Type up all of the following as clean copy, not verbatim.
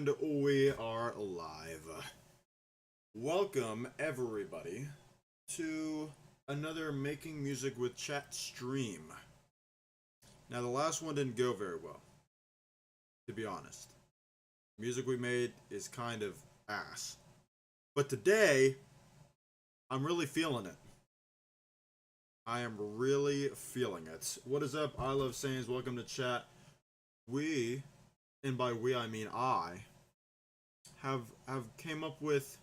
And we are live. Welcome, everybody, to another Making Music with Chat stream. Now, the last one didn't go very well, to be honest. Music we made is kind of ass. But today, I'm really feeling it. I am really feeling it. What is up? I love Saints. Welcome to chat. We, and by we I mean I, have came up with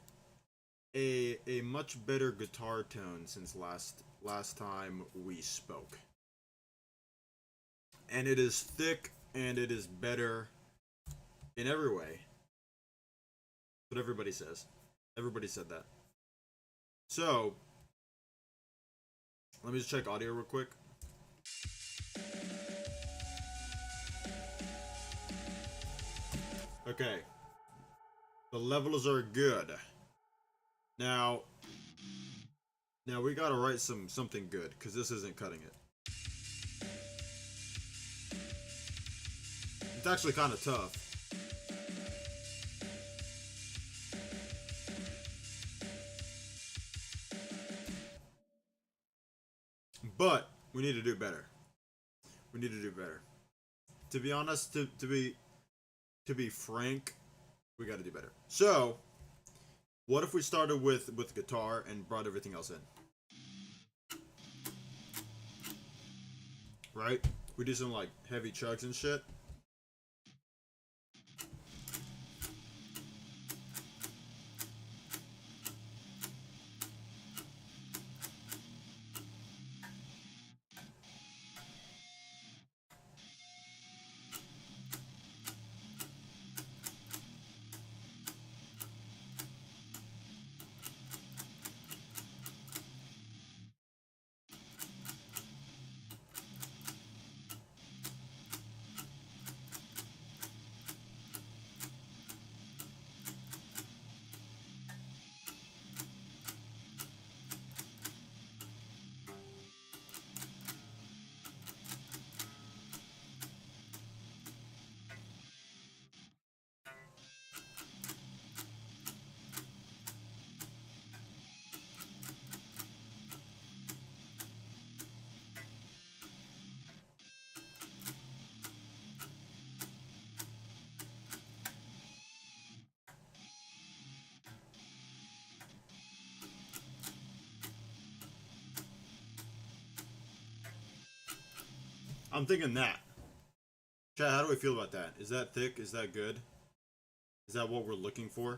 a much better guitar tone since last time we spoke. And it is thick and it is better in every way. What everybody says. Everybody said that. So, let me just check audio real quick. Okay. The levels are good. Now we gotta write something good, because this isn't cutting it. It's actually kind of tough. But we need to do better. We need to do better. To be honest, to be frank, we got to do better. So, what if we started with guitar and brought everything else in? Right? We do some like heavy chugs and shit. I'm thinking that. Chat, how do we feel about that? Is that thick? Is that good? Is that what we're looking for?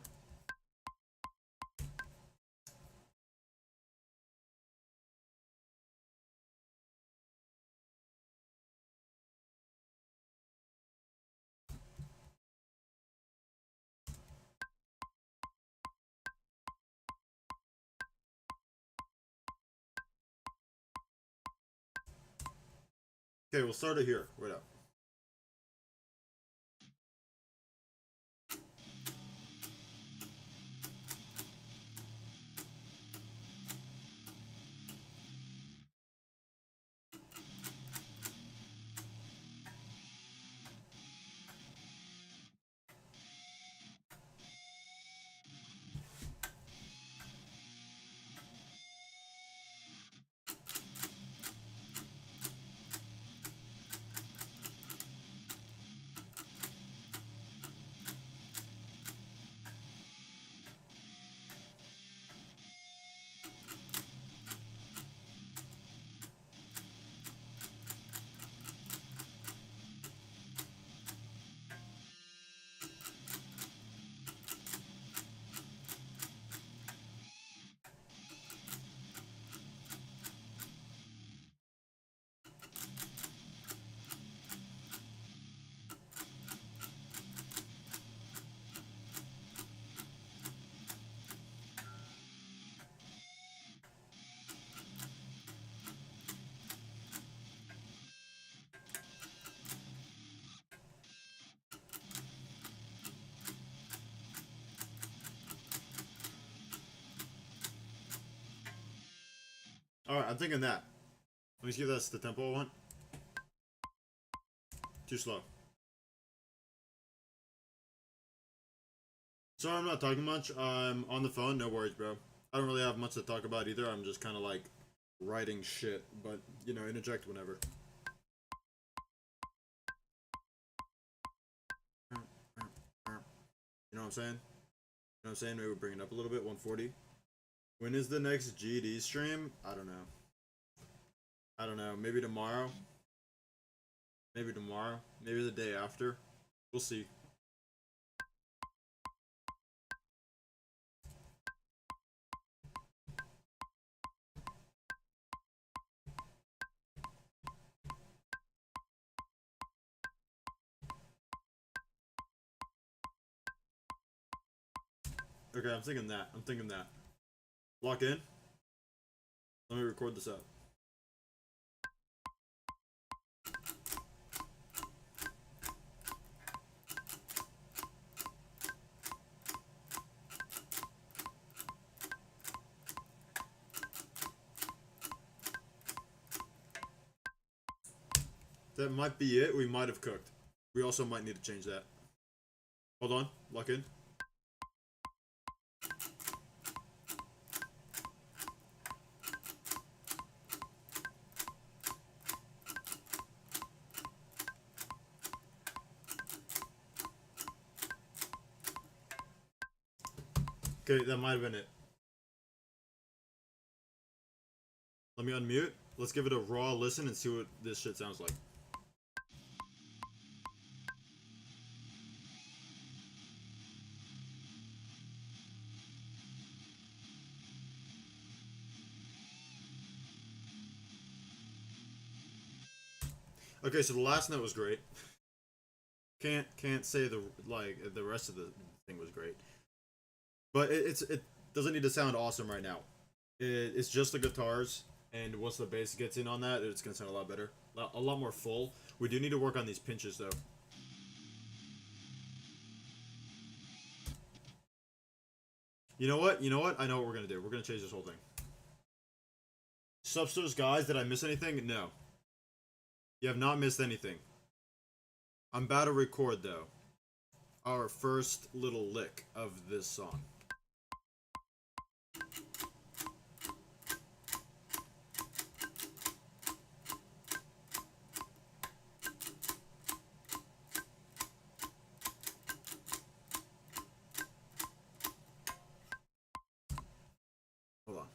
Okay, we'll start it here. Wait up. Alright, I'm thinking that. Let me see if that's the tempo I want. Too slow. Sorry, I'm not talking much. I'm on the phone. No worries, bro. I don't really have much to talk about either. I'm just kind of like writing shit, but you know, interject whenever. You know what I'm saying? You know what I'm saying? Maybe we'll bring it up a little bit. 140. When is the next GD stream? I don't know. I don't know. Maybe tomorrow. Maybe tomorrow. Maybe the day after. We'll see. Okay, I'm thinking that. I'm thinking that. Lock in. Let me record this out. That might be it. We might have cooked. We also might need to change that. Hold on. Lock in. Okay, that might have been it. Let me unmute. Let's give it a raw listen and see what this shit sounds like. Okay, so the last note was great. Can't say the rest of the thing was great. But it doesn't need to sound awesome right now. It's just the guitars, and once the bass gets in on that, it's gonna sound a lot better, a lot more full. We do need to work on these pinches though. You know what? You know what? I know what we're gonna do. We're gonna change this whole thing. Substance guys, did I miss anything? No. You have not missed anything. I'm about to record though. Our first little lick of this song. Hold on.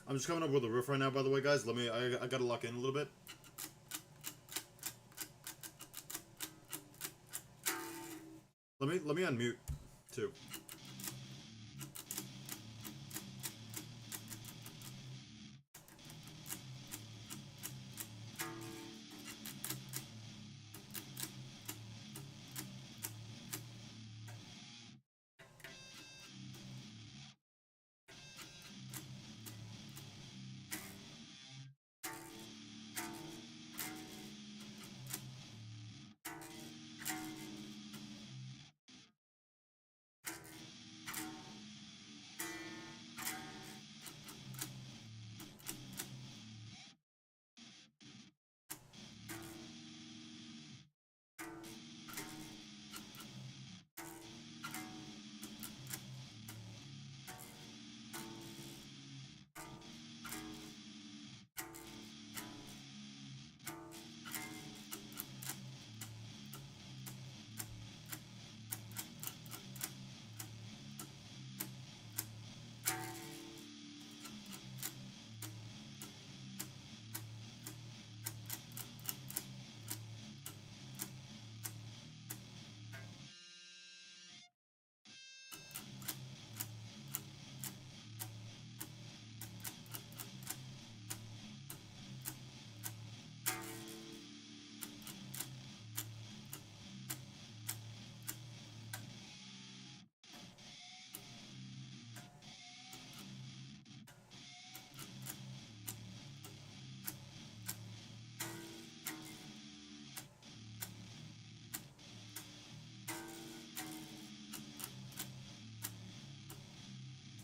I'm just coming up with a riff right now, by the way, guys. I gotta lock in a little bit. Let me unmute too.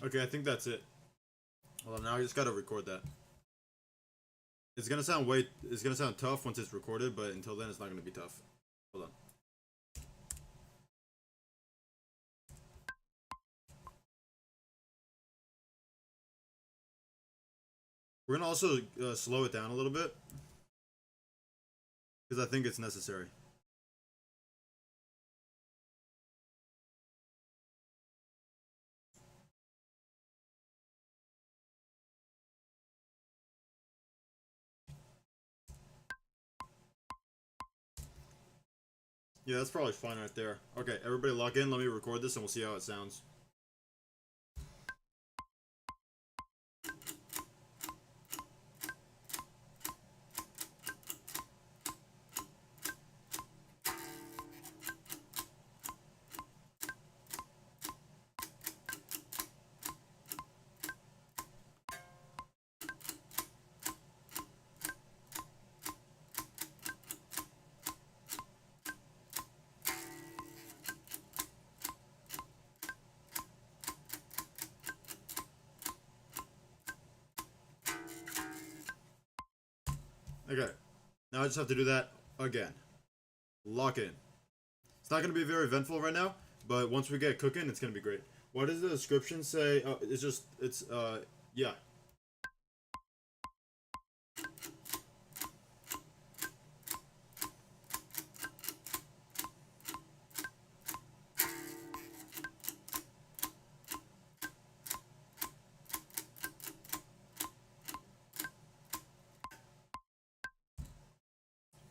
Okay, I think that's it. Well, now I just gotta record that. It's gonna sound tough once it's recorded, but until then it's not gonna be tough. Hold on. We're gonna also slow it down a little bit because I think it's necessary. Yeah, that's probably fine right there. Okay, everybody log in. Let me record this and we'll see how it sounds. Okay, now I just have to do that again. Lock in. It's not gonna be very eventful right now, but once we get cooking, it's gonna be great. What does the description say? Yeah.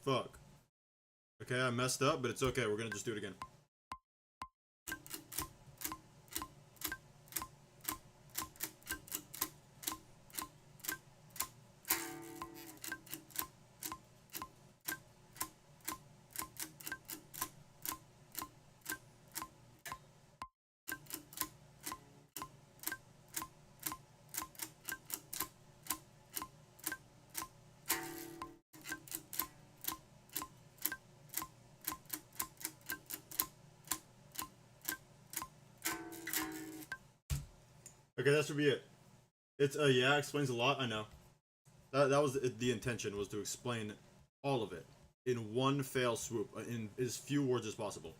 Fuck. Okay, I messed up, but it's okay. We're gonna just do it again. Okay, that should be it. It's yeah, explains a lot. I know. That was the intention, was to explain all of it in one fail swoop, in as few words as possible.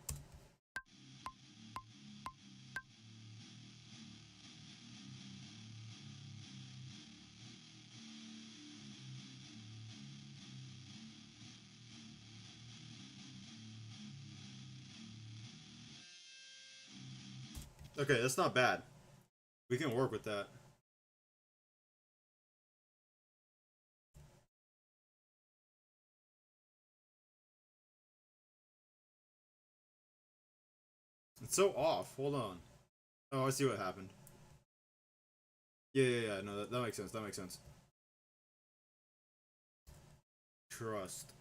Okay, that's not bad. We can work with that. It's so off. Hold on. Oh, I see what happened. Yeah. No, that makes sense. That makes sense. Trust.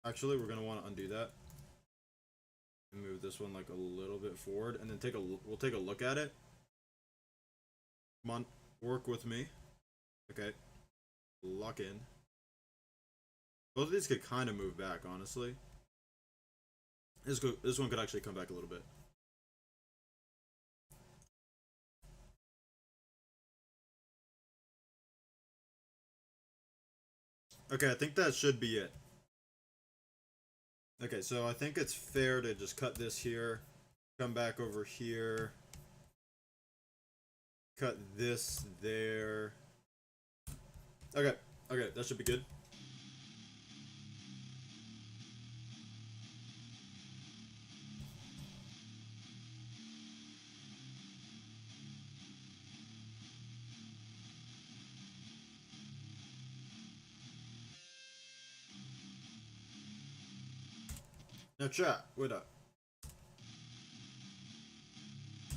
Actually, we're gonna want to undo that and move this one like a little bit forward, and then we'll take a look at it. Come on, work with me. Okay, lock in. Both of these could kind of move back, honestly. This one could actually come back a little bit. Okay, I think that should be it. Okay, so I think it's fair to just cut this here, come back over here, cut this there. Okay, that should be good. Now chat, wait up.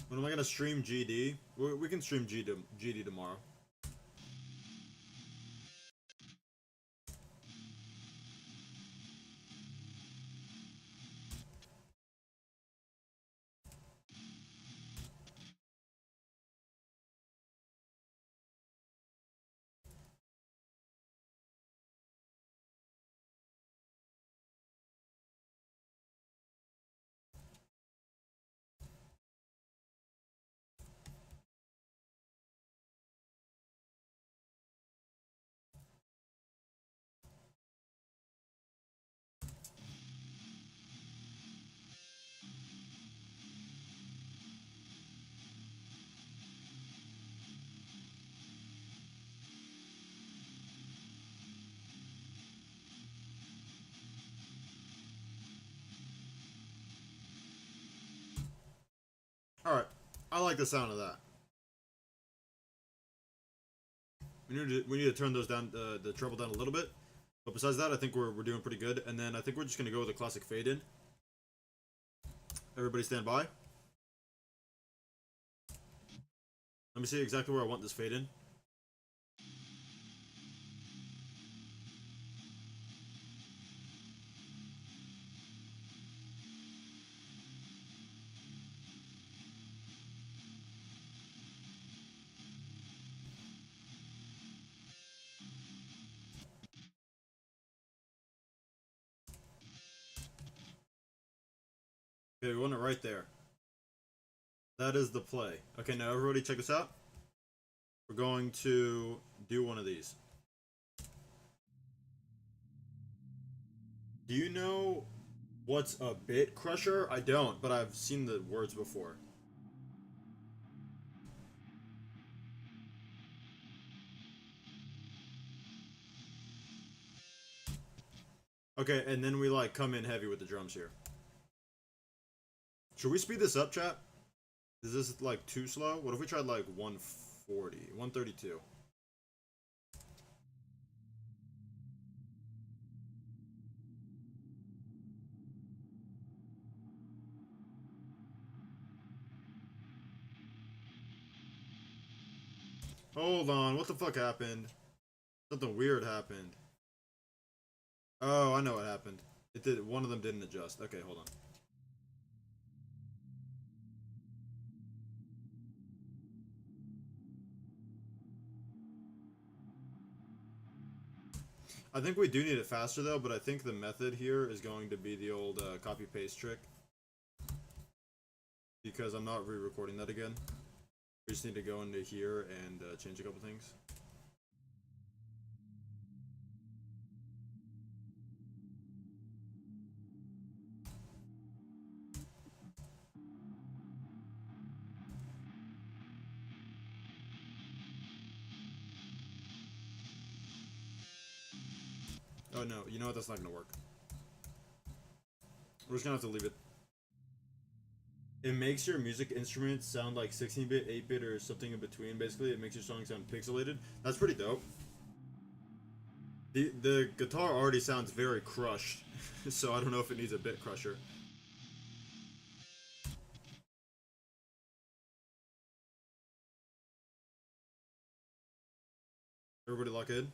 When am I gonna stream GD? We can stream GD tomorrow. Alright, I like the sound of that. We need to turn those down, the treble down a little bit. But besides that, I think we're doing pretty good. And then I think we're just gonna go with a classic fade in. Everybody stand by. Let me see exactly where I want this fade in. Okay, we want it right there. That is the play. Okay, now everybody check this out. We're going to do one of these. Do you know what's a bit crusher? I don't, but I've seen the words before. Okay, and then we like come in heavy with the drums here. Should we speed this up, chat? Is this like too slow? What if we tried like 140, 132? Hold on, what the fuck happened? Something weird happened. Oh, I know what happened. It did. One of them didn't adjust. Okay, hold on. I think we do need it faster though, but I think the method here is going to be the old copy paste trick. Because I'm not re-recording that again. We just need to go into here and change a couple things. Oh no, you know what? That's not gonna work. We're just gonna have to leave it. It makes your music instrument sound like 16-bit, 8-bit, or something in between. Basically, it makes your song sound pixelated. That's pretty dope. The guitar already sounds very crushed, so I don't know if it needs a bit crusher. Everybody lock in.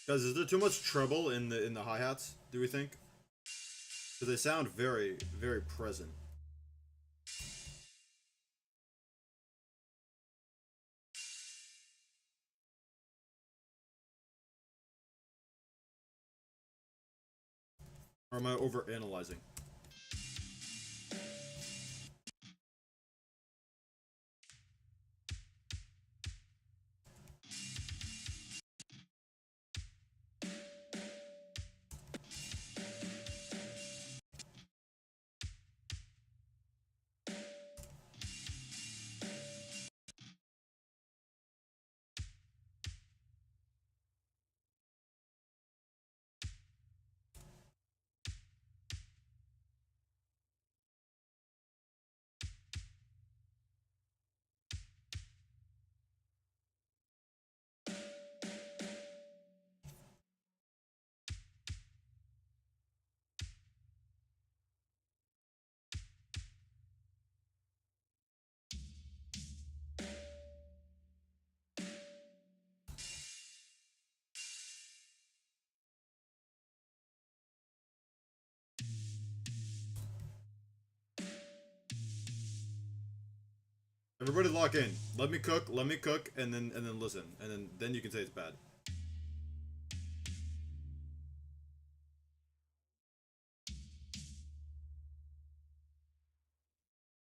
Guys, is there too much treble in the hi-hats, do we think? Because they sound very, very present. Or am I over-analyzing? Everybody lock in. Let me cook, and then listen. And then you can say it's bad.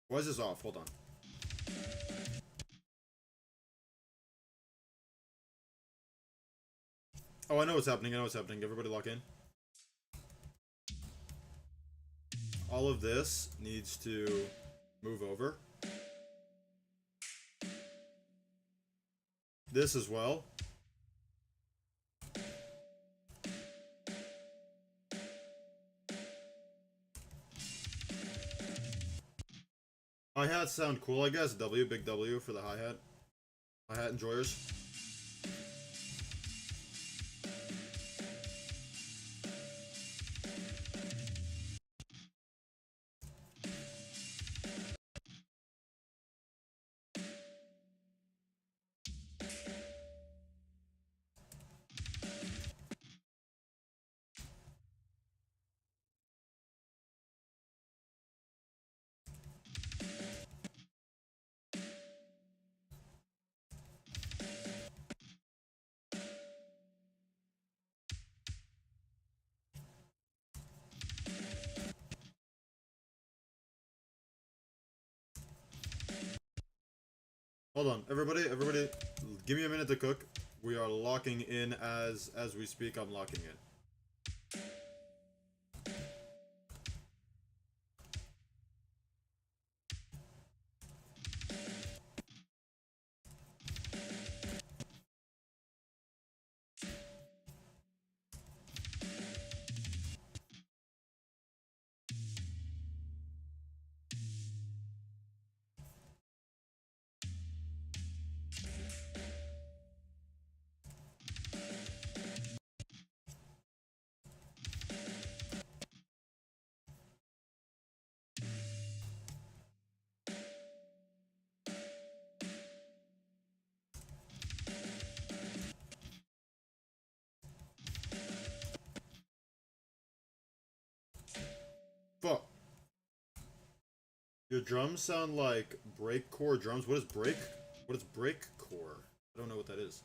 Why is this off? Hold on. Oh, I know what's happening. Everybody lock in. All of this needs to move over. This as well. Hi-hats sound cool, I guess. W, big W for the hi-hat. Hi-hat enjoyers. Hold on, everybody, give me a minute to cook. We are locking in as we speak. I'm locking in. Fuck. Your drums sound like breakcore drums. What is breakcore? I don't know what that is.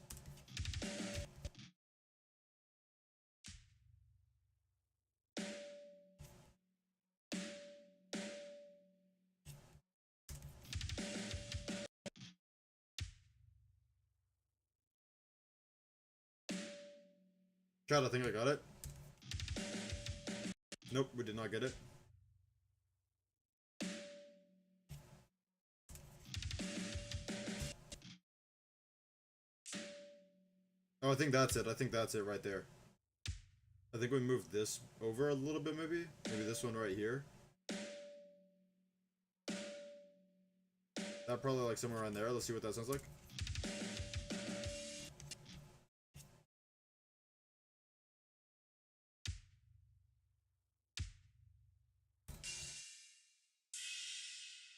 Chad, I think I got it. Nope, we did not get it. Oh, I think that's it. I think that's it right there. I think we moved this over a little bit, maybe? Maybe this one right here. probably like somewhere around there. Let's see what that sounds like.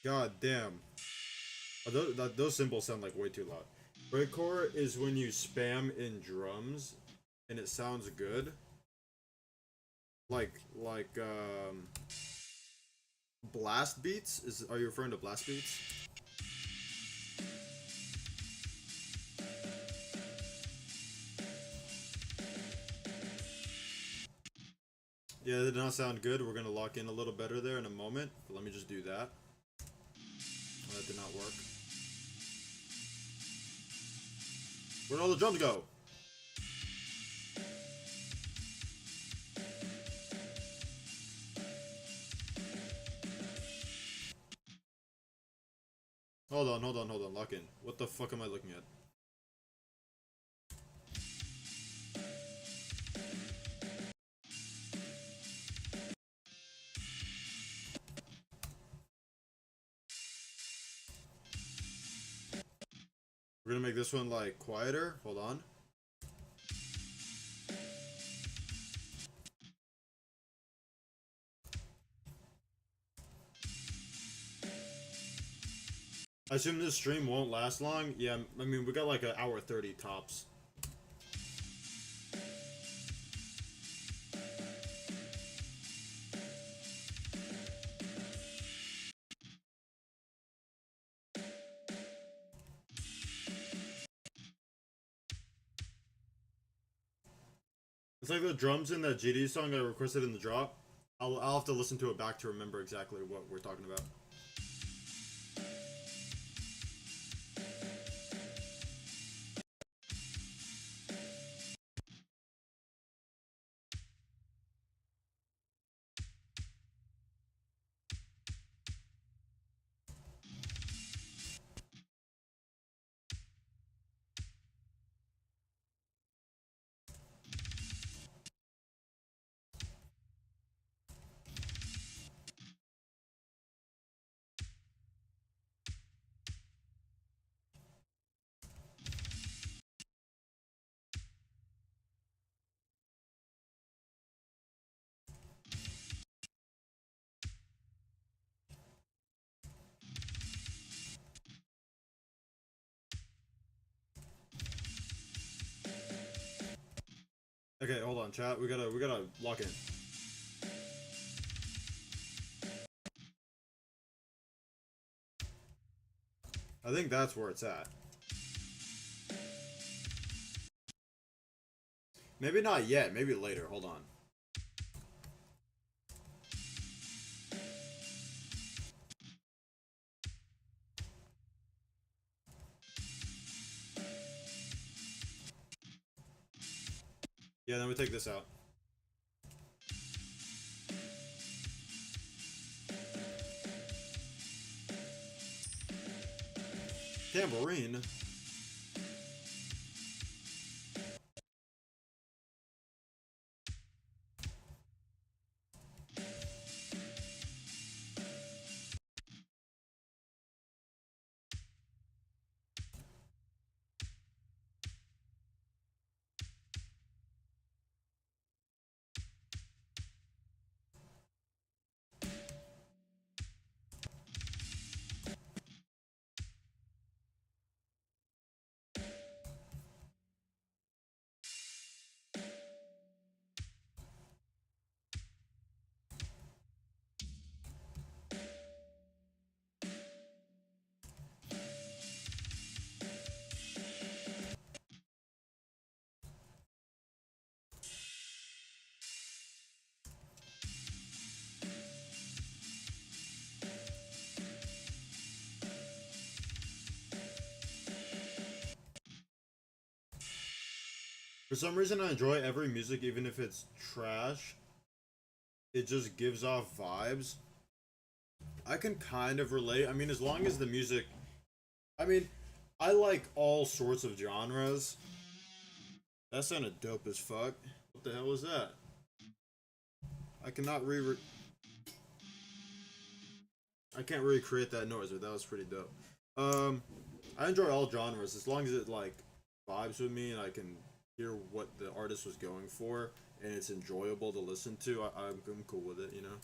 God damn. Those cymbals sound like way too loud. Breakcore is when you spam in drums and it sounds good. Like blast beats? Are you referring to blast beats? Yeah, that did not sound good. We're gonna lock in a little better there in a moment. But let me just do that. Oh, that did not work. Where'd all the drums go? Hold on. Lock in. What the fuck am I looking at? We're gonna make this one like quieter. Hold on. I assume this stream won't last long. Yeah, I mean, we got like an hour 30 tops. It's like the drums in that GD song I requested in the drop. I'll have to listen to it back to remember exactly what we're talking about. Okay, hold on, chat. We gotta lock in. I think that's where it's at. Maybe not yet. Maybe later. Hold on. Yeah, then we take this out. Tambourine. For some reason, I enjoy every music, even if it's trash. It just gives off vibes. I can kind of relate. I mean, as long as the music... I mean, I like all sorts of genres. That sounded dope as fuck. What the hell was that? I cannot I can't recreate that noise, but that was pretty dope. Um, I enjoy all genres as long as it like vibes with me and I can hear what the artist was going for and it's enjoyable to listen to. I'm cool with it, you know.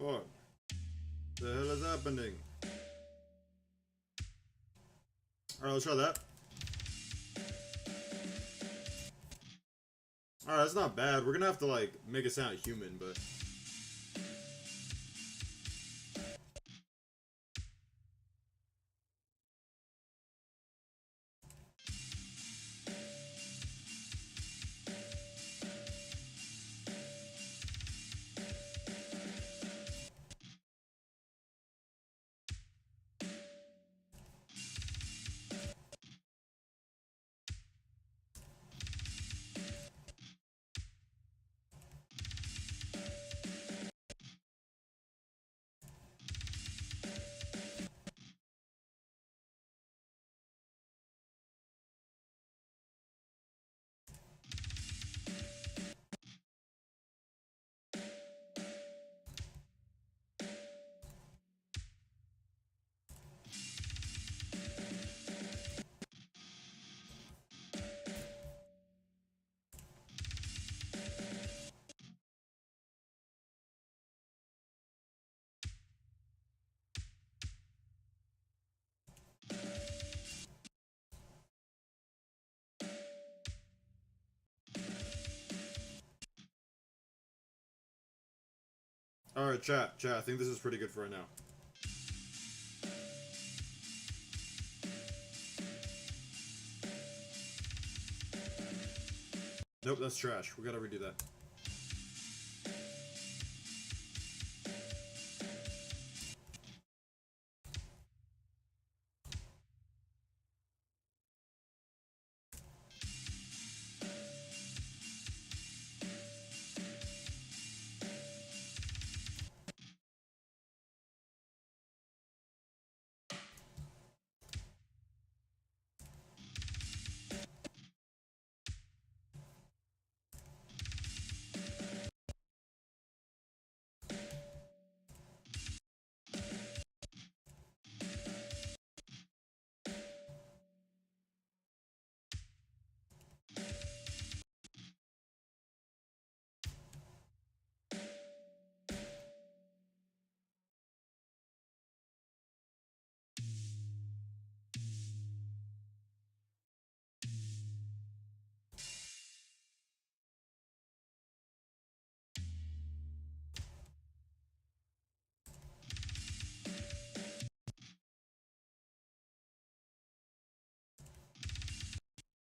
What the hell is happening? Alright, let's try that. Alright, that's not bad. We're gonna have to like make it sound human, but alright, chat. I think this is pretty good for right now. Nope, that's trash. We gotta redo that.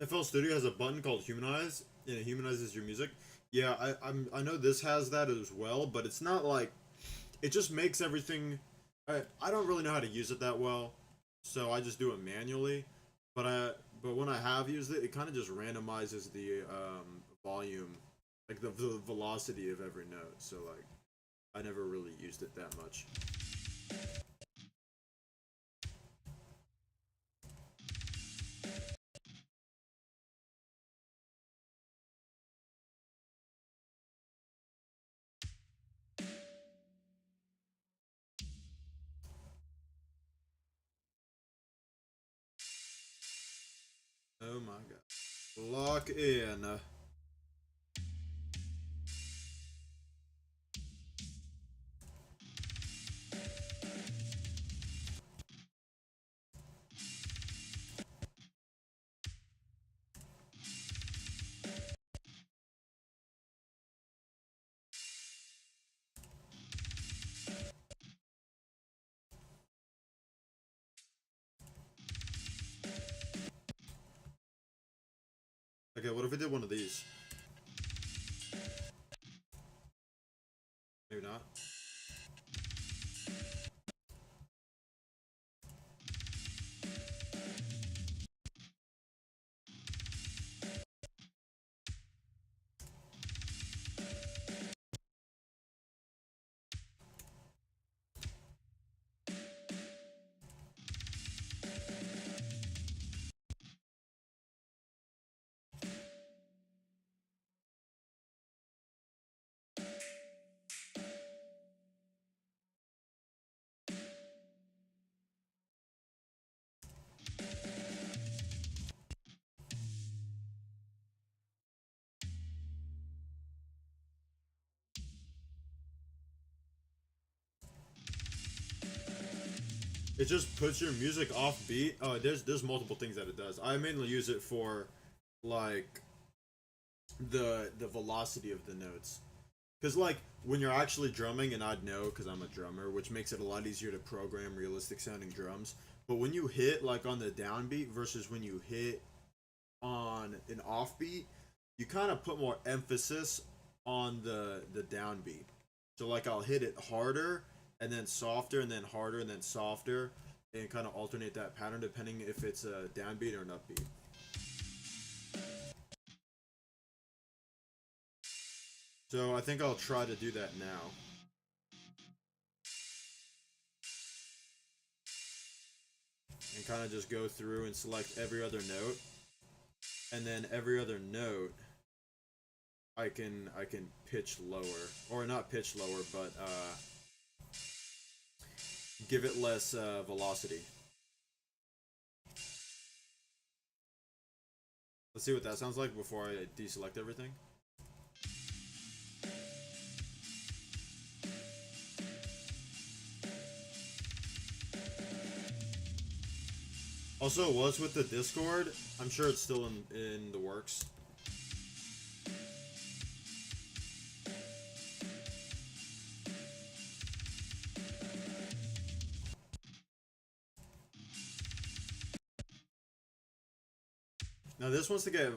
FL Studio has a button called Humanize, and it humanizes your music. Yeah, I know this has that as well, but it's not like it just makes everything. I don't really know how to use it that well, so I just do it manually. But but when I have used it, it kind of just randomizes the volume, like the velocity of every note. So like I never really used it that much. Oh my god. Lock in. Okay, what if we did one of these? Maybe not. It just puts your music off beat. Oh, there's multiple things that it does. I mainly use it for like the velocity of the notes. Cause like when you're actually drumming, and I'd know because I'm a drummer, which makes it a lot easier to program realistic sounding drums. But when you hit like on the downbeat versus when you hit on an offbeat, you kind of put more emphasis on the downbeat. So like I'll hit it harder and then softer and then harder and then softer and kind of alternate that pattern depending if it's a downbeat or an upbeat. So I think I'll try to do that now. And kind of just go through and select every other note. And then every other note I can pitch lower. Or not pitch lower, but give it less velocity. Let's see what that sounds like before I deselect everything. Also, what's with the Discord? I'm sure it's still in the works. Now this wants to get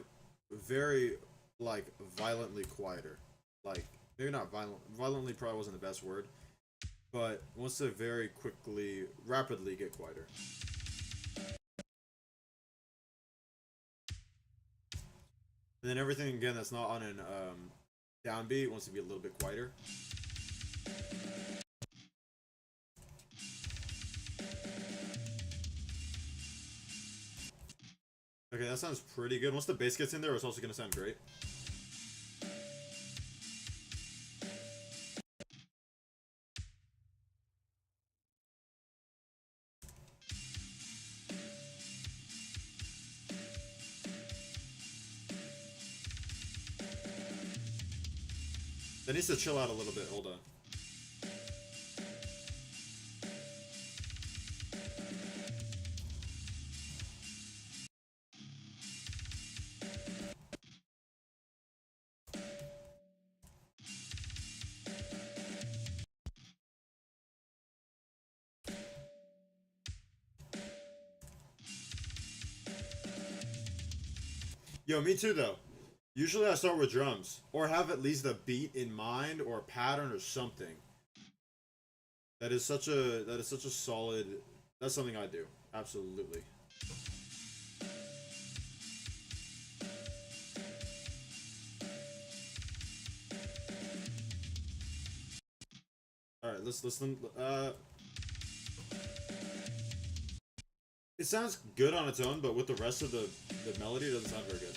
very, like, violently quieter. Like, maybe not violent. Violently probably wasn't the best word. But wants to very quickly, rapidly get quieter. And then everything, again, that's not on an downbeat wants to be a little bit quieter. Okay, that sounds pretty good. Once the bass gets in there, it's also going to sound great. That needs to chill out a little bit. Hold on. Yo, me too though. Usually I start with drums or have at least a beat in mind or a pattern or something. That is such a solid. That's something I do. Absolutely. All right, let's listen. It sounds good on its own, but with the rest of the melody, it doesn't sound very good.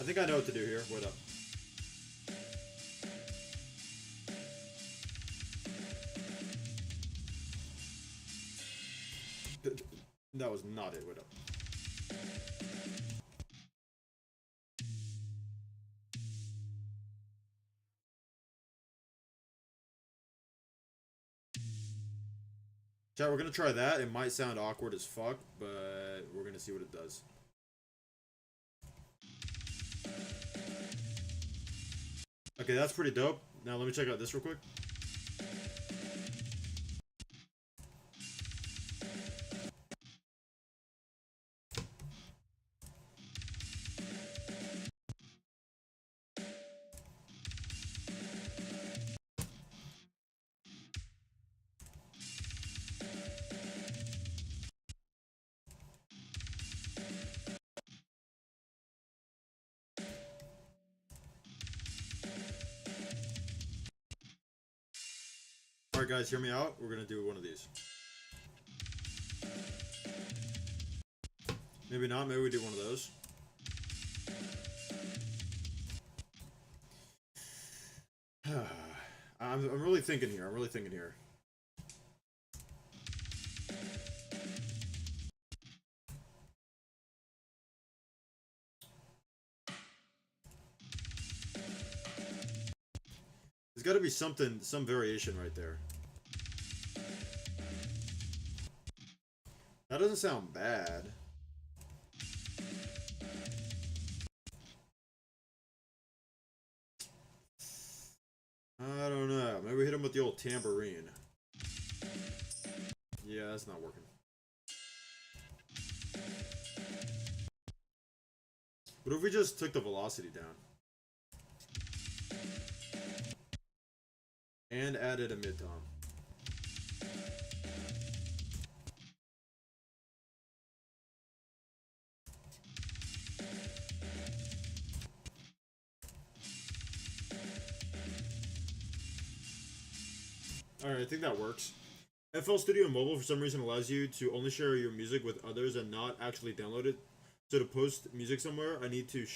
I think I know what to do here. Wait up. That was not it. Wait up. Chat, we're gonna try that. It might sound awkward as fuck, but we're gonna see what it does. Okay, that's pretty dope. Now let me check out this real quick. Alright guys, hear me out. We're gonna do one of these. Maybe not, maybe we do one of those. I'm really thinking here, There's gotta be something, some variation right there. That doesn't sound bad. I don't know. Maybe we hit him with the old tambourine. Yeah, that's not working. What if we just took the velocity down? And added a mid-tom. Alright, I think that works. FL Studio Mobile for some reason allows you to only share your music with others and not actually download it. So to post music somewhere, I need to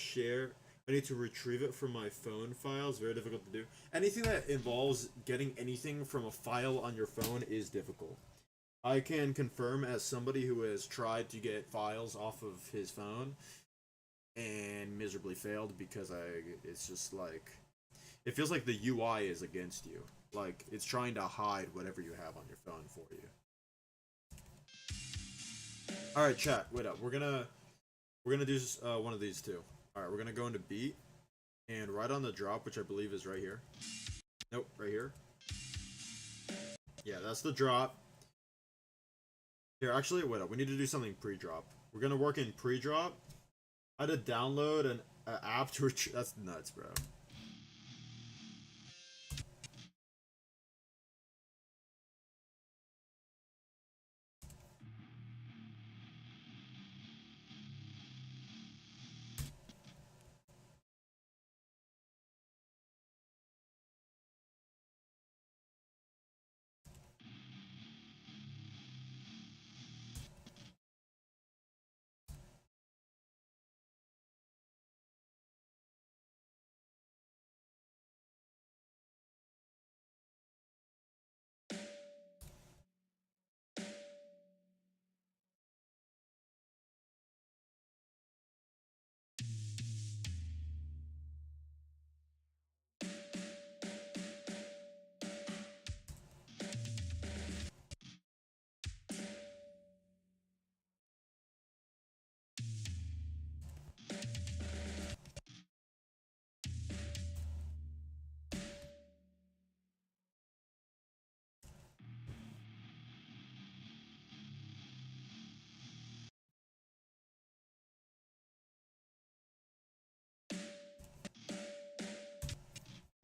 retrieve it from my phone files. Very difficult to do. Anything that involves getting anything from a file on your phone is difficult. I can confirm as somebody who has tried to get files off of his phone and miserably failed because it's just like, it feels like the UI is against you. Like, it's trying to hide whatever you have on your phone for you. Alright, chat, wait up. We're gonna do one of these too. Alright, we're gonna go into beat, and right on the drop, which I believe is right here. Nope, right here. Yeah, that's the drop. Here, actually, wait up. We need to do something pre-drop. We're gonna work in pre-drop. I had to download an app to retrieve. That's nuts, bro.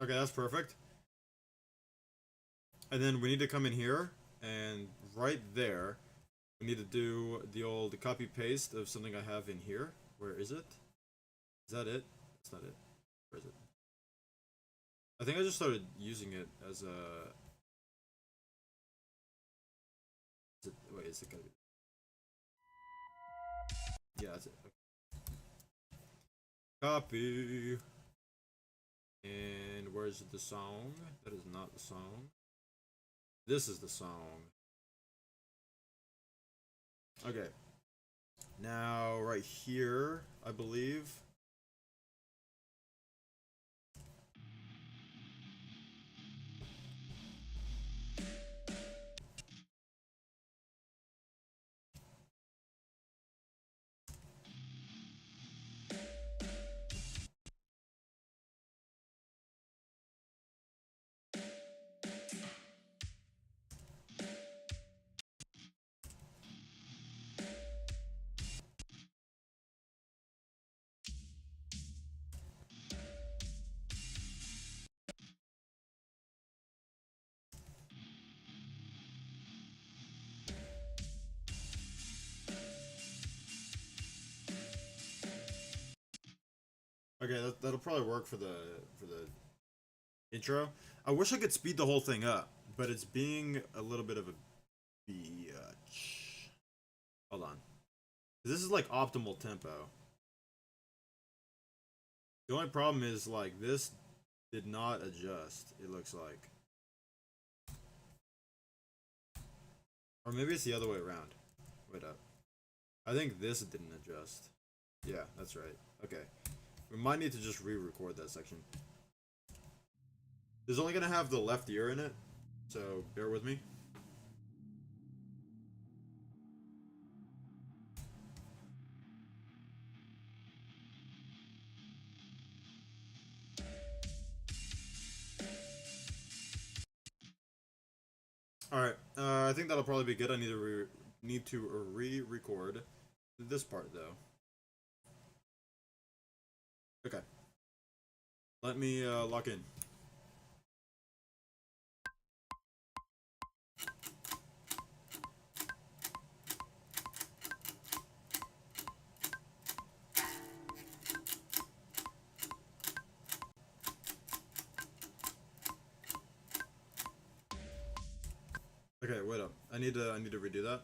Okay, that's perfect. And then we need to come in here, and right there, we need to do the old copy paste of something I have in here. Where is it? Is that it? That's not it. Where is it? I think I just started using it as a... Wait, is it gonna be... Yeah, that's it. Okay. Copy. And where's the song? That is not the song. This is the song. Okay. Now, right here, I believe. Okay, that'll probably work for the intro. I wish I could speed the whole thing up, but it's being a little bit of a bitch. Hold on. This is like optimal tempo. The only problem is like this did not adjust, it looks like. Or maybe it's the other way around. Wait up. I think this didn't adjust. Yeah, that's right. Okay. We might need to just re-record that section. This is only gonna have the left ear in it, so bear with me. All right, I think that'll probably be good. I need to re-record this part though. Okay, let me lock in. Okay, wait up. I need to redo that.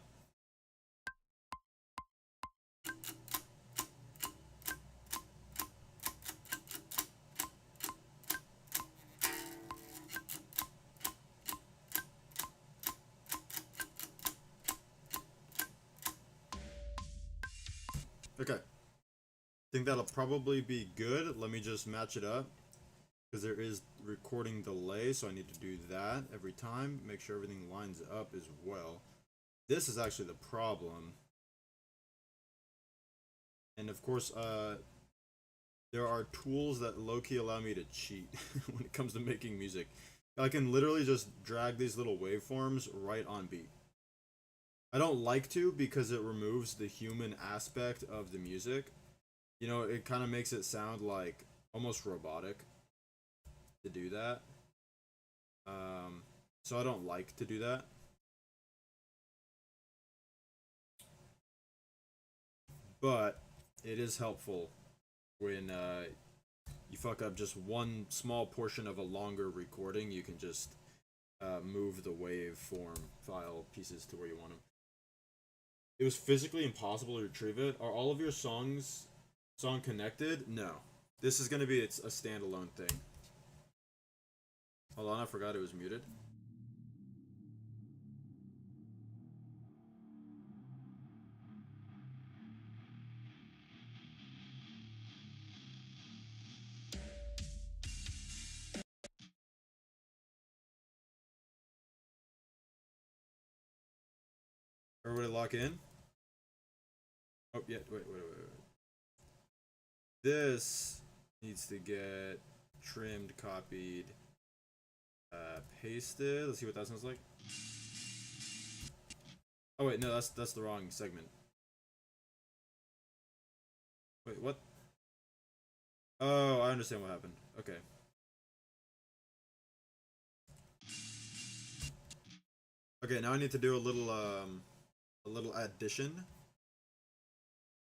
Okay. Think that'll probably be good. Let me just match it up. Because there is recording delay, so I need to do that every time. Make sure everything lines up as well. This is actually the problem. And of course, there are tools that low-key allow me to cheat when it comes to making music. I can literally just drag these little waveforms right on beat. I don't like to because it removes the human aspect of the music. You know, it kind of makes it sound like almost robotic to do that. So I don't like to do that. But it is helpful when you fuck up just one small portion of a longer recording. You can just move the waveform file pieces to where you want them. It was physically impossible to retrieve it. Are all of your song connected? No. This is gonna be a standalone thing. Hold on, I forgot it was muted. Everybody lock in? Oh, yeah, wait. This needs to get trimmed, copied, pasted. Let's see what that sounds like. Oh wait, no, that's the wrong segment. Wait, what? Oh, I understand what happened. Okay. Okay, now I need to do a little addition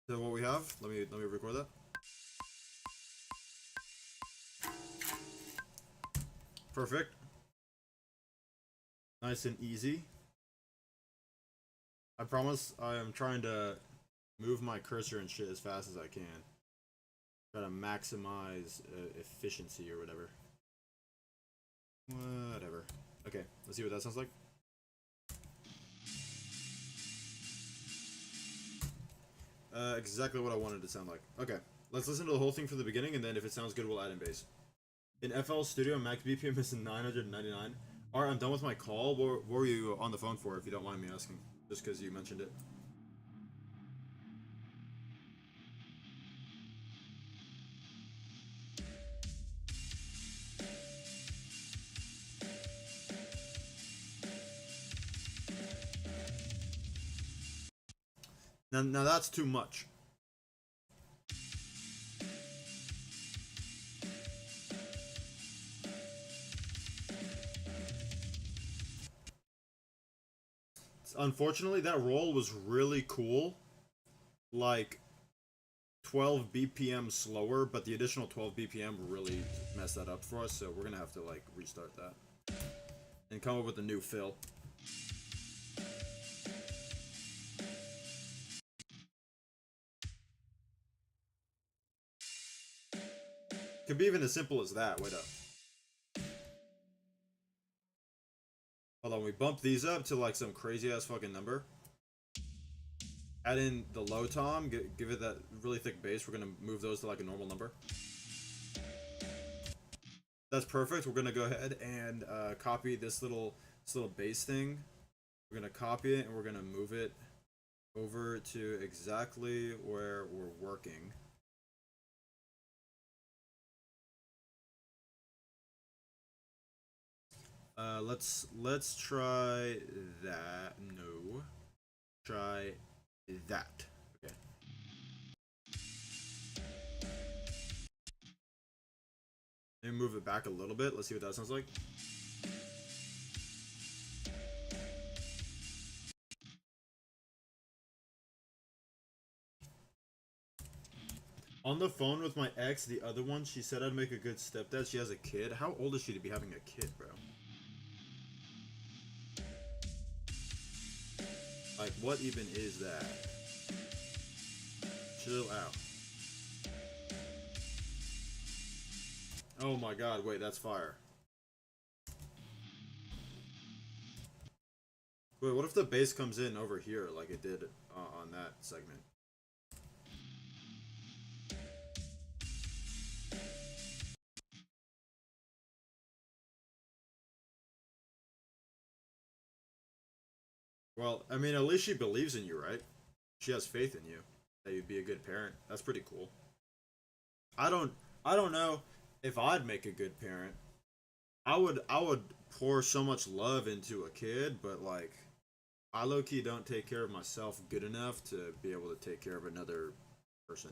to what we have. Let me record that. Perfect. Nice and easy. I promise I am trying to move my cursor and shit as fast as I can. Try to maximize efficiency or whatever. Whatever. Okay, let's see what that sounds like. Exactly what I wanted to sound like. Okay, let's listen to the whole thing from the beginning, and then if it sounds good, we'll add in bass. In FL Studio, max BPM is 999. Alright, I'm done with my call. What were you on the phone for, if you don't mind me asking? Just because you mentioned it. Now that's too much. Unfortunately, that roll was really cool. Like 12 BPM slower, but the additional 12 BPM really messed that up for us, so we're gonna have to like restart that and come up with a new fill. Could be even as simple as that. Wait up. Hold on, we bump these up to like some crazy ass fucking number. Add in the low tom, give it that really thick bass. We're gonna move those to like a normal number. That's perfect. We're gonna go ahead and copy this little bass thing. We're gonna copy it and we're gonna move it over to exactly where we're working. Let's try that. No, try that. Okay. Maybe move it back a little bit. Let's see what that sounds like. On the phone with my ex, the other one, she said I'd make a good stepdad. She has a kid. How old is she to be having a kid, bro? Like, what even is that? Chill out. Oh my god, wait, that's fire. Wait, what if the bass comes in over here like it did on that segment? Well, I mean, at least she believes in you, right? She has faith in you that you'd be a good parent. That's pretty cool. I don't I don't know if I'd make a good parent. I would pour so much love into a kid, but like I low key don't take care of myself good enough to be able to take care of another person.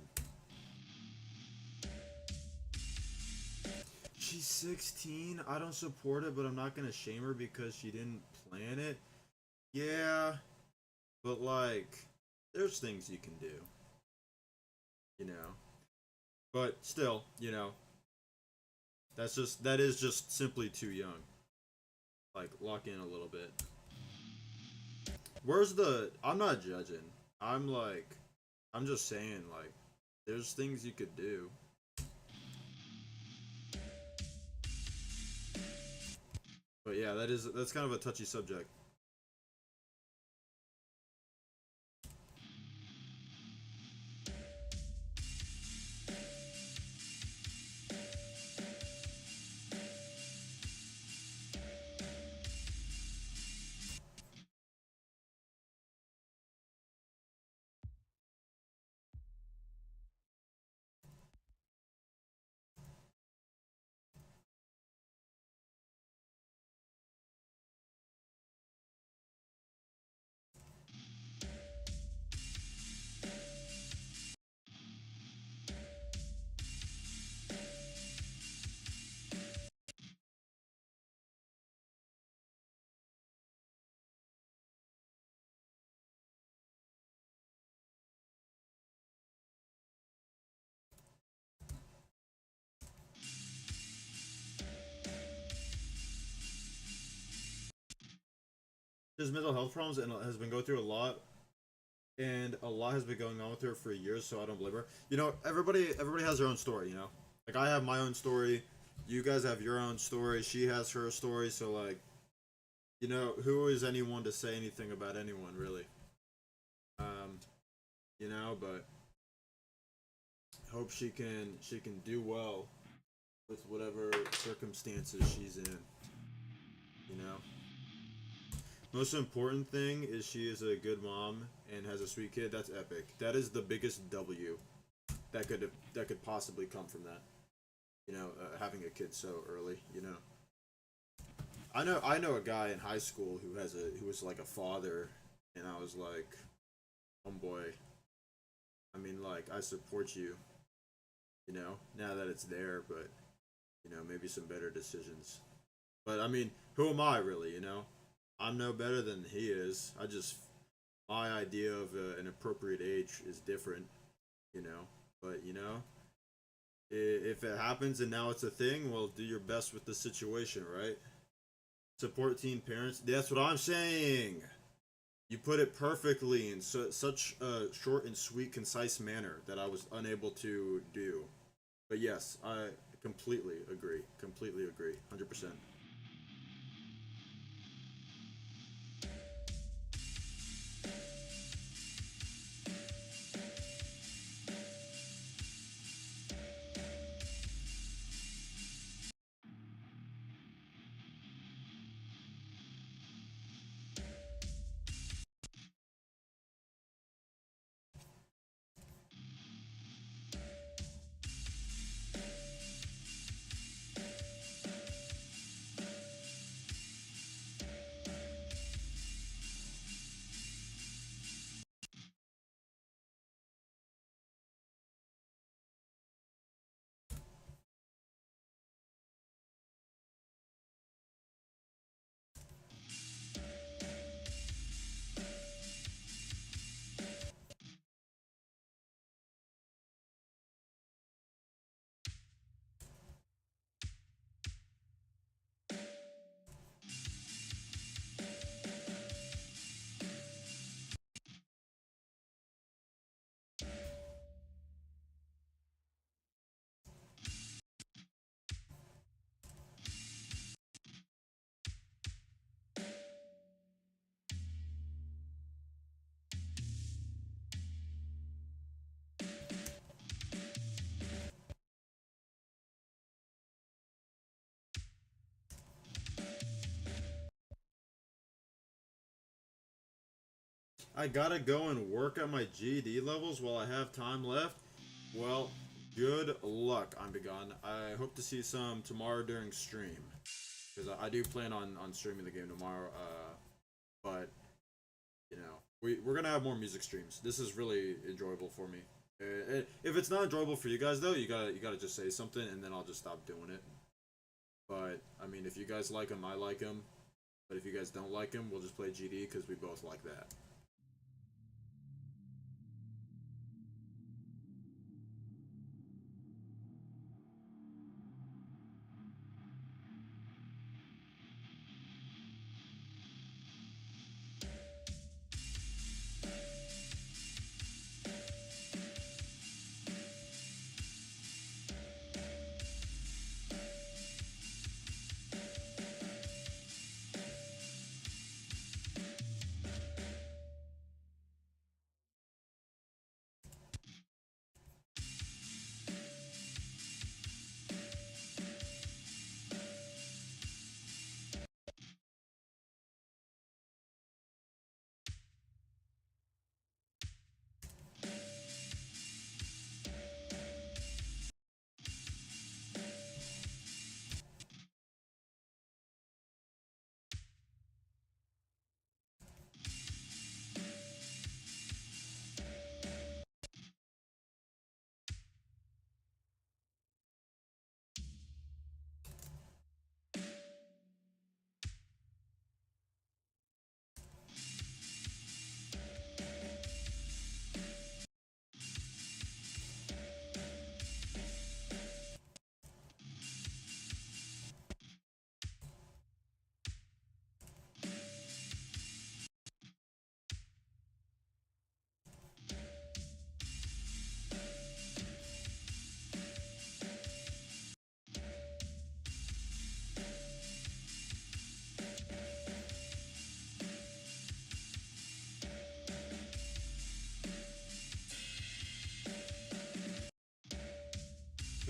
She's 16. I don't support it, but I'm not gonna shame her because she didn't plan it. Yeah, but like, there's things you can do, you know. But still, that is just simply too young. Like, lock in a little bit. Where's the? I'm not judging. I'm like, I'm just saying like, there's things you could do. But yeah, that's kind of a touchy subject. There's mental health problems and has been going through a lot, and a lot has been going on with her for years. So I don't blame her. Everybody has their own story. Like I have my own story. You guys have your own story. She has her story. So like, who is anyone to say anything about anyone really? Um, but hope she can do well with whatever circumstances she's in. You know. Most important thing is she is a good mom and has a sweet kid. That's epic. That is the biggest W that could possibly come from that. Having a kid so early. I know a guy in high school who was like a father, and I was like, oh boy. I mean, like I support you. Now that it's there, but maybe some better decisions. But I mean, who am I really? I'm no better than he is. My idea of an appropriate age is different, you know. But you know, if it happens and now it's a thing, well, do your best with the situation, right? Support teen parents. That's what I'm saying. You put it perfectly in such a short and sweet, concise manner that I was unable to do. But yes, I completely agree. Completely agree. 100%. I gotta go and work at my GED levels while I have time left. Well, good luck. I'm begun. I hope to see some tomorrow during stream. Because I do plan on streaming the game tomorrow. But, you know, we're gonna have more music streams. This is really enjoyable for me. If it's not enjoyable for you guys though, you gotta just say something and then I'll just stop doing it. But I mean, if you guys like them, I like them. But if you guys don't like them, we'll just play GD because we both like that.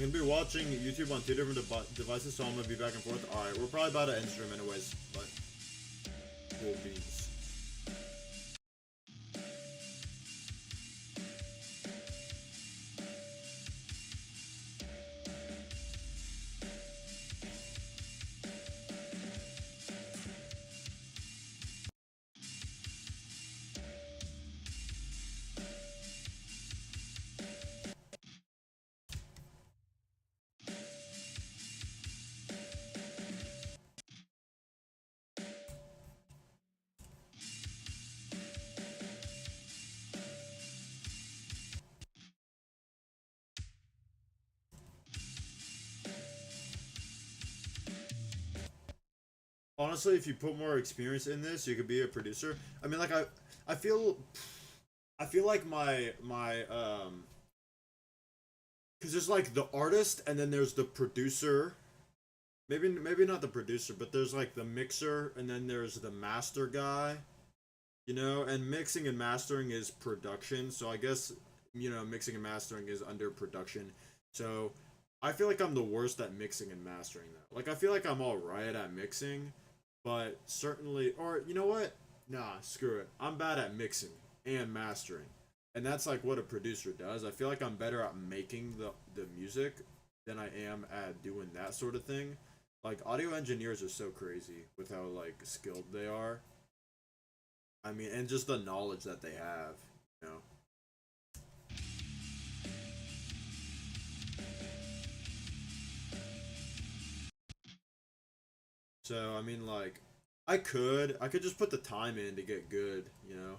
I'm gonna be watching YouTube on two different devices, so I'm gonna be back and forth. Alright, we're probably about to end stream anyways, but cool beans. honestly, if you put more experience in this, you could be a producer. I mean, like I feel, I feel like because there's like the artist and then there's the producer. Maybe not the producer, but there's like the mixer and then there's the master guy. You know, and mixing and mastering is production. So I guess, you know, mixing and mastering is under production. So I feel like I'm the worst at mixing and mastering though. Like I feel like I'm all right at mixing, but certainly, or you know what? Nah, screw it. I'm bad at mixing and mastering. And that's like what a producer does. I feel like I'm better at making the music than I am at doing that sort of thing. Like audio engineers are so crazy with how like skilled they are. I mean, and just the knowledge that they have, you know. So I mean, like, I could just put the time in to get good, you know.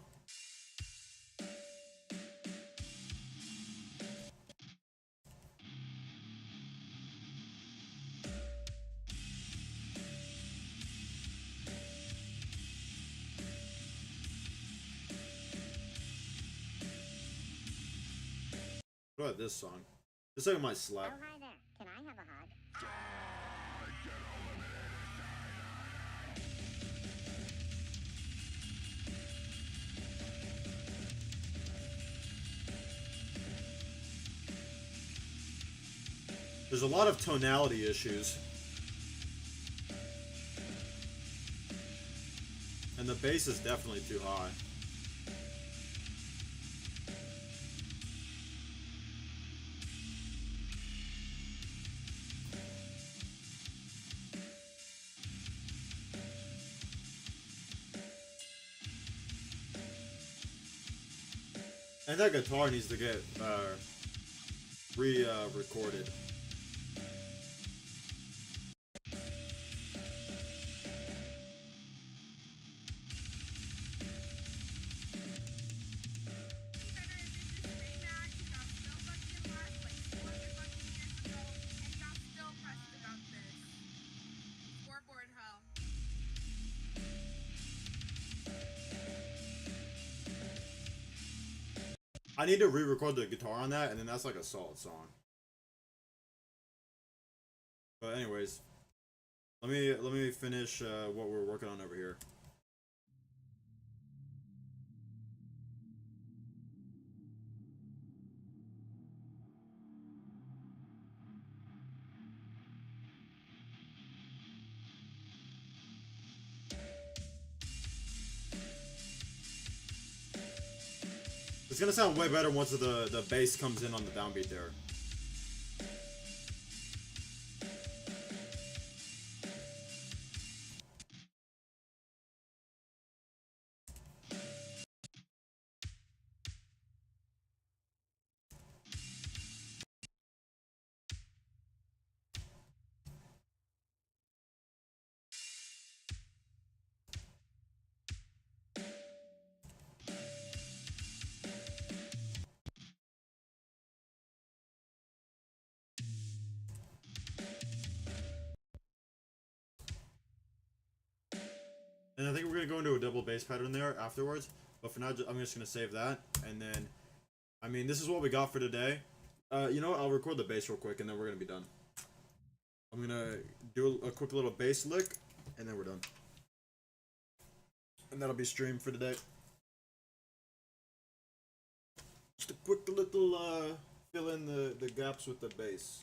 What about this song? This song might slap. Oh, hi there. Can I have a hug? There's a lot of tonality issues. And the bass is definitely too high. And that guitar needs to get re-recorded. I need to re-record the guitar on that, and then that's like a solid song. But anyways, let me finish what we're working on over here. It's gonna sound way better once the bass comes in on the downbeat there. And I think we're gonna go into a double bass pattern there afterwards. But for now, I'm just gonna save that, and then, I mean, this is what we got for today. You know what? I'll record the bass real quick, and then we're gonna be done. I'm gonna do a quick little bass lick, and then we're done. And that'll be stream for today. Just a quick little fill in the gaps with the bass.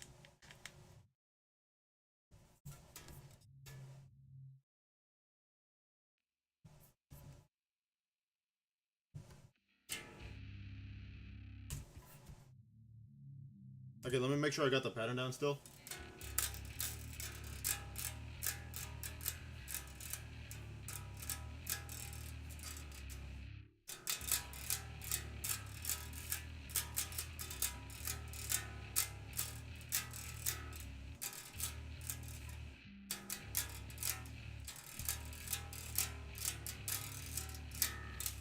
Okay, let me make sure I got the pattern down still.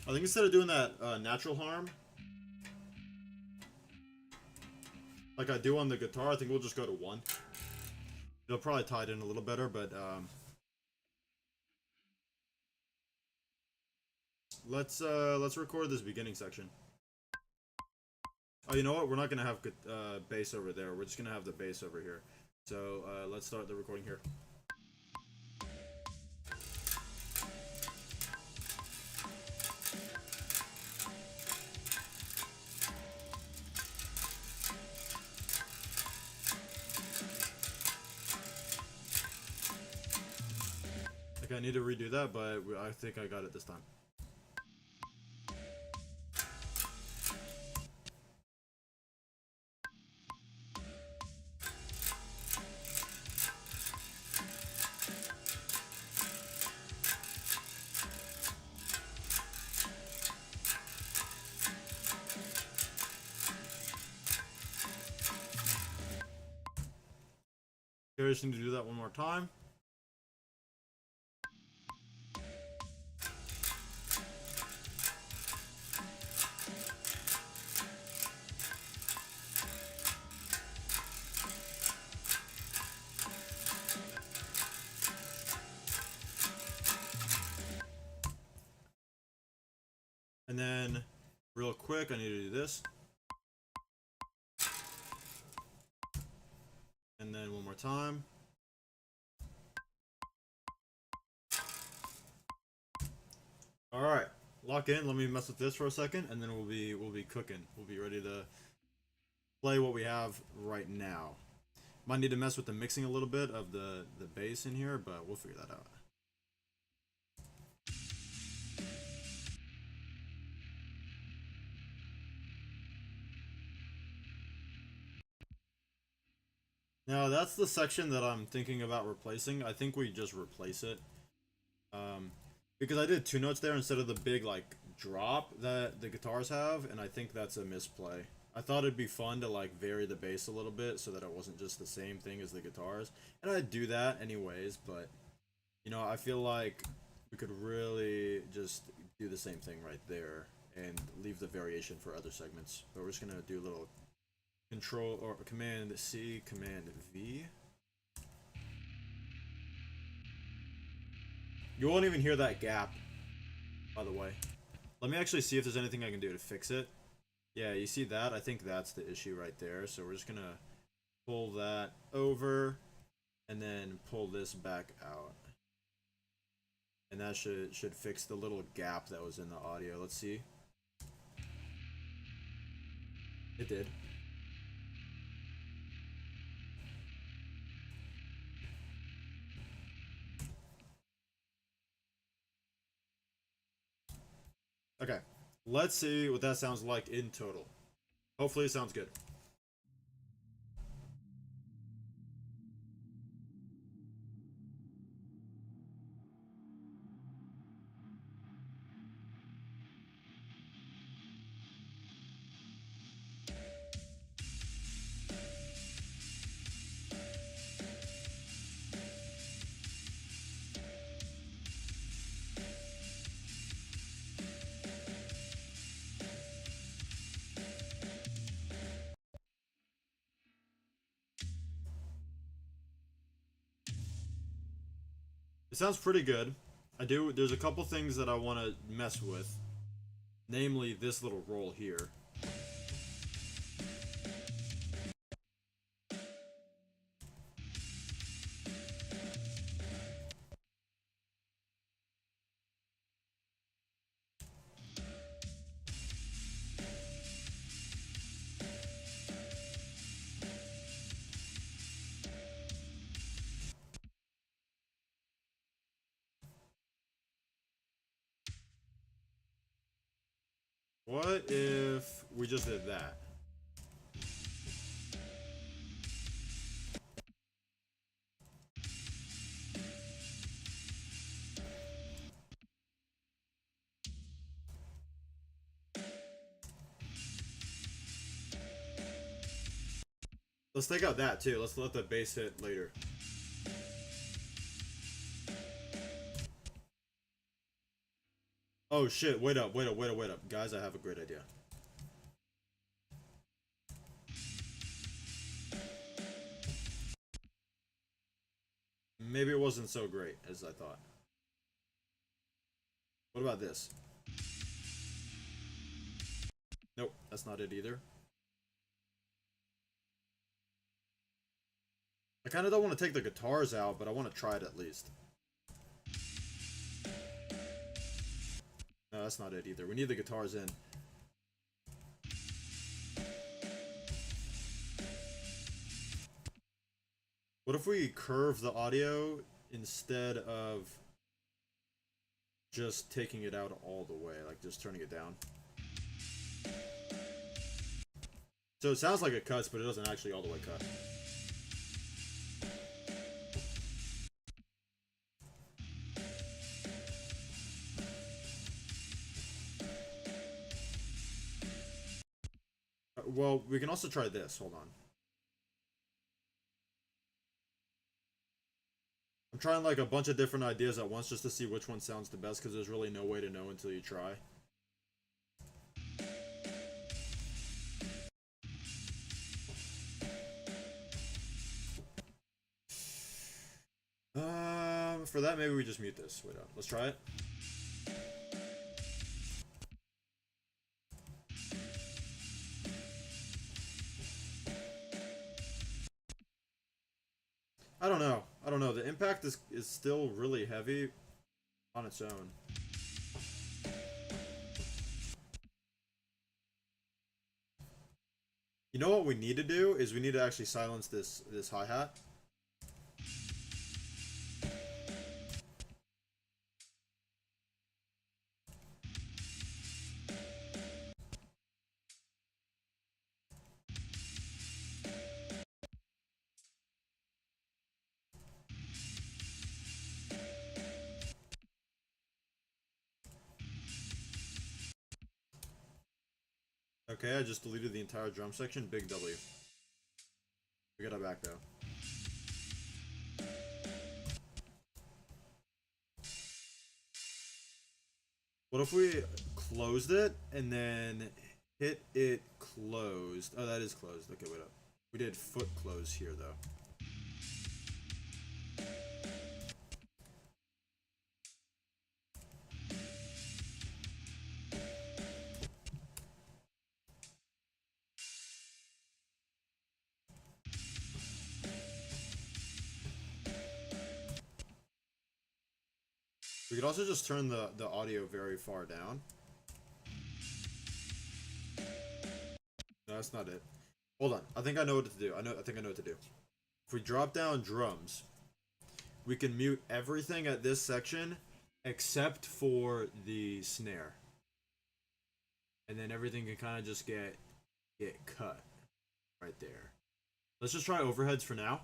I think instead of doing that natural harm, like I do on the guitar, I think we'll just go to 1. It'll probably tie it in a little better, but let's record this beginning section. Oh, you know what? We're not gonna have bass over there. We're just gonna have the bass over here. So let's start the recording here. Okay, I need to redo that, but I think I got it this time. Okay, I just need to do that one more time. And then, real quick, I need to do this. And then one more time. All right, lock in. Let me mess with this for a second, and then we'll be cooking. We'll be ready to play what we have right now. Might need to mess with the mixing a little bit of the bass in here, but we'll figure that out. Now that's the section that I'm thinking about replacing. I think we just replace it. Because I did 2 notes there instead of the big like drop that the guitars have, and I think that's a misplay. I thought it'd be fun to like vary the bass a little bit so that it wasn't just the same thing as the guitars. And I'd do that anyways, but you know, I feel like we could really just do the same thing right there and leave the variation for other segments. But we're just gonna do a little Control or Command C, Command V. You won't even hear that gap, by the way. Let me actually see if there's anything I can do to fix it. Yeah, you see that? I think that's the issue right there. So we're just gonna pull that over and then pull this back out. And that should fix the little gap that was in the audio. Let's see. It did. Okay, let's see what that sounds like in total. Hopefully it sounds good. It sounds pretty good. There's a couple things that I want to mess with. Namely, this little roll here. What if we just did that? Let's take out that too. Let's let the bass hit later. Oh shit, wait up. Guys, I have a great idea. Maybe it wasn't so great as I thought. What about this? Nope, that's not it either. I kind of don't want to take the guitars out, but I want to try it at least. No, that's not it either. We need the guitars in. What if we curve the audio instead of just taking it out all the way, like just turning it down? So it sounds like it cuts, but it doesn't actually all the way cut. Well, we can also try this. Hold on. I'm trying like a bunch of different ideas at once just to see which one sounds the best, because there's really no way to know until you try. For that, maybe we just mute this. Wait up. Let's try it. I don't know. I don't know. The impact is still really heavy on its own. You know what we need to do is we need to actually silence this hi-hat. Okay, I just deleted the entire drum section. Big W. We got it back though. What if we closed it and then hit it closed? Oh, that is closed. Okay, wait up. We did foot close here though. We could also just turn the audio very far down. No, that's not it. Hold on. I think I know what to do. I think I know what to do. If we drop down drums, we can mute everything at this section except for the snare. And then everything can kind of just get cut right there. Let's just try overheads for now.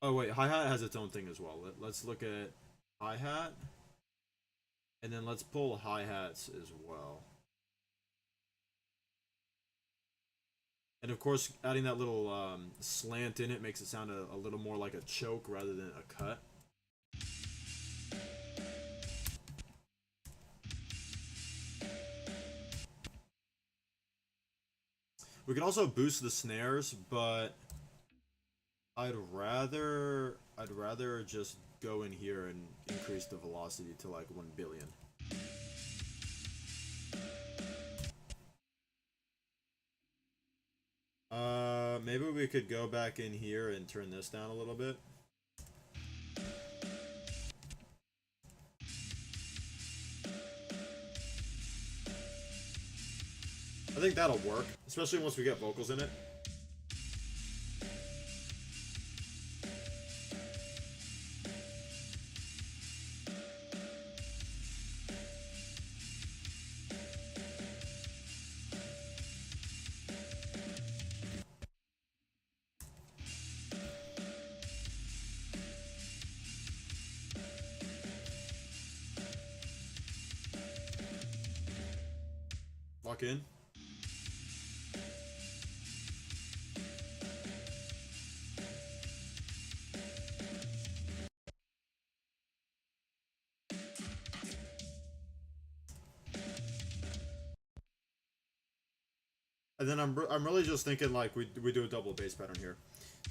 Oh wait, hi-hat has its own thing as well. Let's look at hi-hat. And then let's pull hi-hats as well. And of course, adding that little slant in it makes it sound a little more like a choke rather than a cut. We can also boost the snares, but I'd rather just go in here and increase the velocity to like 1 billion. Maybe we could go back in here and turn this down a little bit. I think that'll work, especially once we get vocals in it. Lock in. And then I'm really just thinking like we do a double bass pattern here.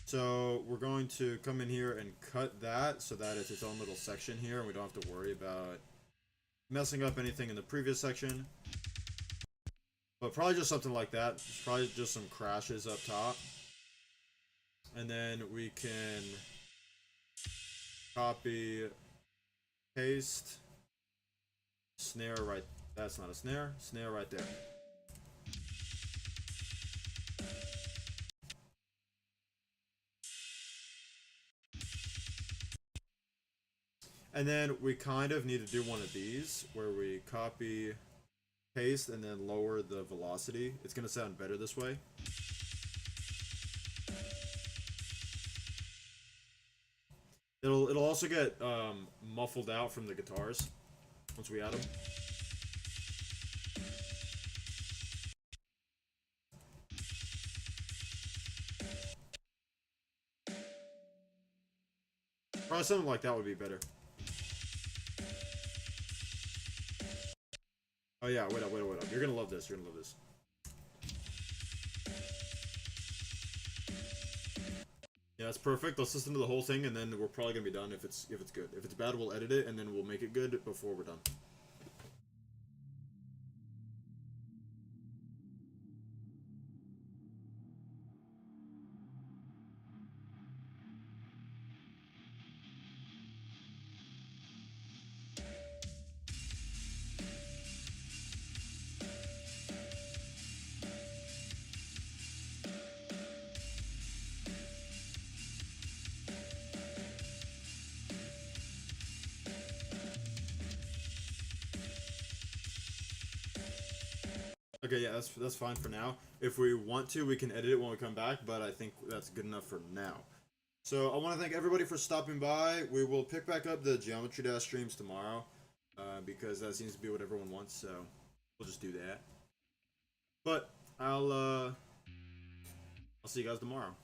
So we're going to come in here and cut that so that it's its own little section here and we don't have to worry about messing up anything in the previous section. But probably just something like that. Probably just some crashes up top. And then we can copy, paste, snare right. That's not a snare. Snare right there. And then we kind of need to do one of these where we copy, paste, and then lower the velocity. It's going to sound better this way. It'll also get muffled out from the guitars once we add them. Probably something like that would be better. Oh yeah, wait up. You're gonna love this. Yeah, that's perfect. Let's listen to the whole thing, and then we're probably gonna be done if it's good. If it's bad, we'll edit it, and then we'll make it good before we're done. Okay, yeah, that's fine for now. If we want to, we can edit it when we come back, but I think that's good enough for now. So I want to thank everybody for stopping by. We will pick back up the Geometry Dash streams tomorrow, because that seems to be what everyone wants, so we'll just do that. But I'll see you guys tomorrow.